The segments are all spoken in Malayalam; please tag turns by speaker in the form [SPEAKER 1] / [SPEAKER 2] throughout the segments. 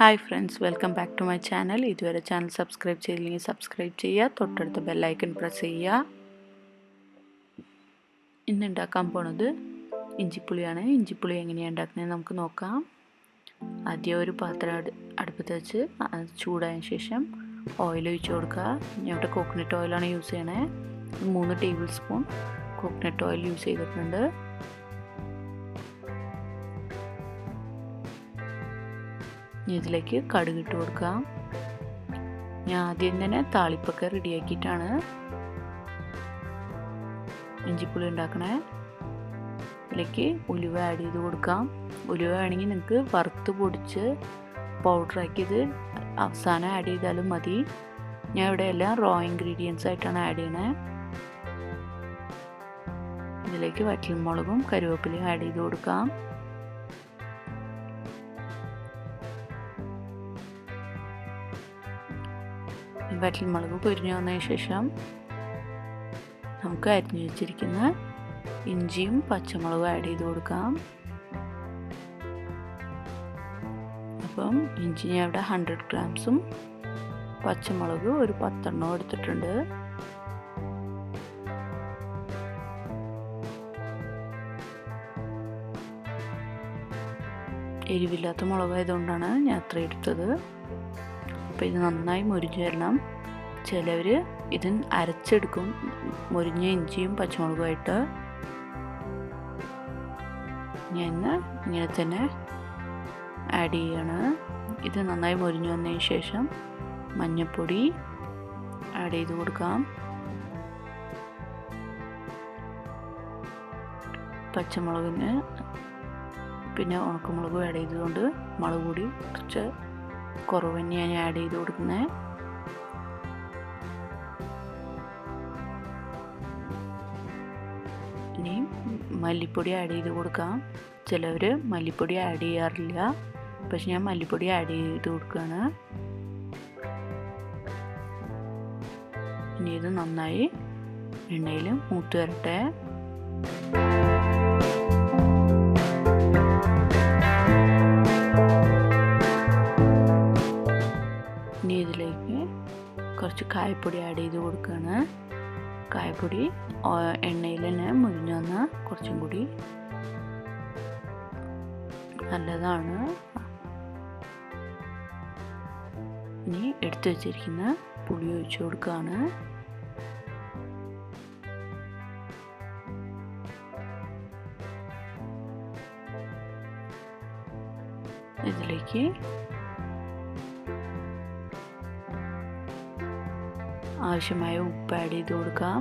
[SPEAKER 1] Hi friends, welcome back to my channel. ഇതുവരെ ചാനൽ സബ്സ്ക്രൈബ് ചെയ്തില്ലെങ്കിൽ സബ്സ്ക്രൈബ് ചെയ്യുക, തൊട്ടടുത്ത ബെൽ ഐക്കൺ പ്രസ് ചെയ്യുക. ഇന്ന് ഉണ്ടാക്കാൻ പോണത് ഇഞ്ചിപ്പുളിയാണ്. ഇഞ്ചിപ്പുളി എങ്ങനെയാണ് ഉണ്ടാക്കുന്നത് നമുക്ക് നോക്കാം. ആദ്യം ഒരു പാത്രം അടുപ്പത്ത് വെച്ച് ചൂടായതിനു ശേഷം ഓയിൽ ഒഴിച്ച് കൊടുക്കുക. ഞാൻ ഇവിടെ കോക്കനട്ട് ഓയിലാണ് യൂസ് ചെയ്യണേ. 3 table spoon coconut oil use ചെയ്തിട്ടുണ്ട്. ഇതിലേക്ക് കടുക് ഇട്ട് കൊടുക്കാം. ഞാൻ ആദ്യം തന്നെ താളിപ്പൊക്കെ റെഡിയാക്കിയിട്ടാണ് ഇഞ്ചിപ്പുളി ഉണ്ടാക്കണേ. ഇതിലേക്ക് ഉലുവ ആഡ് ചെയ്ത് കൊടുക്കാം. ഉലുവ വേണമെങ്കിൽ നിങ്ങൾക്ക് വറുത്ത് പൊടിച്ച് പൗഡറാക്കിയത് അവസാനം ആഡ് ചെയ്താലും മതി. ഞാൻ ഇവിടെ എല്ലാം റോ ഇൻഗ്രീഡിയൻസ് ആയിട്ടാണ് ആഡ് ചെയ്യണേ. ഇതിലേക്ക് വറ്റൽമുളകും കറിവേപ്പിലയും ആഡ് ചെയ്ത് കൊടുക്കാം. വറ്റൽമുളക് പൊരിഞ്ഞു വന്നതിന് ശേഷം നമുക്ക് അരിഞ്ഞു വെച്ചിരിക്കുന്ന ഇഞ്ചിയും പച്ചമുളകും ആഡ് ചെയ്ത് കൊടുക്കാം. അപ്പം ഇഞ്ചി ഞാൻ ഇവിടെ 100 ഗ്രാംസും പച്ചമുളക് ഒരു 10 എടുത്തിട്ടുണ്ട്. എരിവില്ലാത്ത മുളകായതുകൊണ്ടാണ് ഞാൻ അത്ര എടുത്തത്. അപ്പോൾ ഇത് നന്നായി മുരിഞ്ഞു വരണം. ചിലവർ ഇത് അരച്ചെടുക്കും മുരിഞ്ഞ ഇഞ്ചിയും പച്ചമുളകുമായിട്ട്. ഞാൻ ഇങ്ങനെ തന്നെ ആഡ് ചെയ്യാണ്. ഇത് നന്നായി മുരിഞ്ഞു വന്നതിന് ശേഷം മഞ്ഞൾപ്പൊടി ആഡ് ചെയ്ത് കൊടുക്കാം. പച്ചമുളകിന് പിന്നെ ഉണക്കമുളകും ആഡ് ചെയ്തുകൊണ്ട് മുളക് പൊടി കുറച്ച് കുറവ് തന്നെയാണ് ആഡ് ചെയ്ത് കൊടുക്കുന്നത്. ഇനി മല്ലിപ്പൊടി ആഡ് ചെയ്ത് കൊടുക്കാം. ചിലവർ മല്ലിപ്പൊടി ആഡ് ചെയ്യാറില്ല, പക്ഷെ ഞാൻ മല്ലിപ്പൊടി ആഡ് ചെയ്ത് കൊടുക്കുകയാണ്. ഇനി ഇത് നന്നായി എണ്ണയിൽ മൂത്ത് വരട്ടെ. ഇനി ഇതിലേക്ക് കുറച്ച് കായപ്പൊടി ആഡ് ചെയ്ത് കൊടുക്കുകയാണ്. കായപ്പൊടി എണ്ണയിൽ തന്നെ മുരിഞ്ഞു വന്നാൽ കുറച്ചും കൂടി നല്ലതാണ്. ഇനി എടുത്തു വച്ചിരിക്കുന്ന പുളി ഒഴിച്ചു കൊടുക്കുകയാണ്. ഇതിലേക്ക് ആവശ്യമായ ഉപ്പ് ആഡ് ചെയ്ത് കൊടുക്കാം.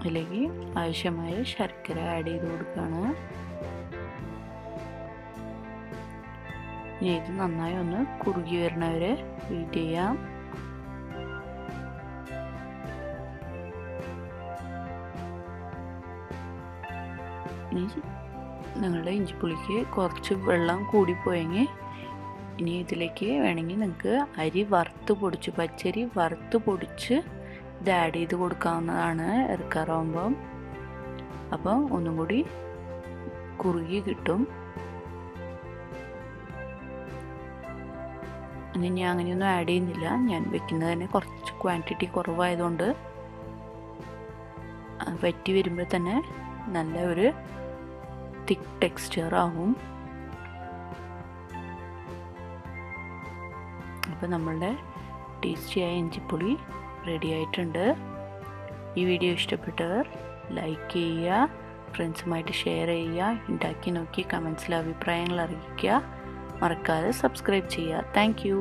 [SPEAKER 1] ഇതിലേക്ക് ആവശ്യമായ ശർക്കര ആഡ് ചെയ്ത് കൊടുക്കുകയാണ്. ഇനി ഇത് നന്നായി ഒന്ന് കുറുകി വരുന്നവരെ വെയിറ്റ് ചെയ്യാം. ഇനി നിങ്ങളുടെ ഇഞ്ചിപ്പുളിക്ക് കുറച്ച് വെള്ളം കൂടിപ്പോയെങ്കിൽ ഇനി ഇതിലേക്ക് വേണമെങ്കിൽ നിങ്ങൾക്ക് അരി വറുത്ത് പൊടിച്ച് പച്ചരി വറുത്ത് പൊടിച്ച് ഇത് ആഡ് ചെയ്ത് കൊടുക്കാവുന്നതാണ് ഇറക്കാറാവുമ്പം. അപ്പം ഒന്നും കൂടി കുറുകി കിട്ടും. ഇനി ഞാൻ അങ്ങനെയൊന്നും ആഡ് ചെയ്യുന്നില്ല. ഞാൻ വെക്കുന്നത് തന്നെ കുറച്ച് ക്വാണ്ടിറ്റി കുറവായതുകൊണ്ട് വറ്റി വരുമ്പോൾ തന്നെ നല്ല ഒരു തിക്ക് ടെക്സ്ചർ ആവും. അപ്പോൾ നമ്മളുടെ ടേസ്റ്റിയായ ഇഞ്ചിപ്പുളി റെഡി ആയിട്ടുണ്ട്. ഈ വീഡിയോ ഇഷ്ടപ്പെട്ടവർ ലൈക്ക് ചെയ്യുക, ഫ്രണ്ട്സുമായിട്ട് ഷെയർ ചെയ്യുക, ഉണ്ടാക്കി നോക്കി കമൻസിൽ അഭിപ്രായങ്ങൾ അറിയിക്കുക. മറക്കാതെ സബ്സ്ക്രൈബ് ചെയ്യുക. Thank you.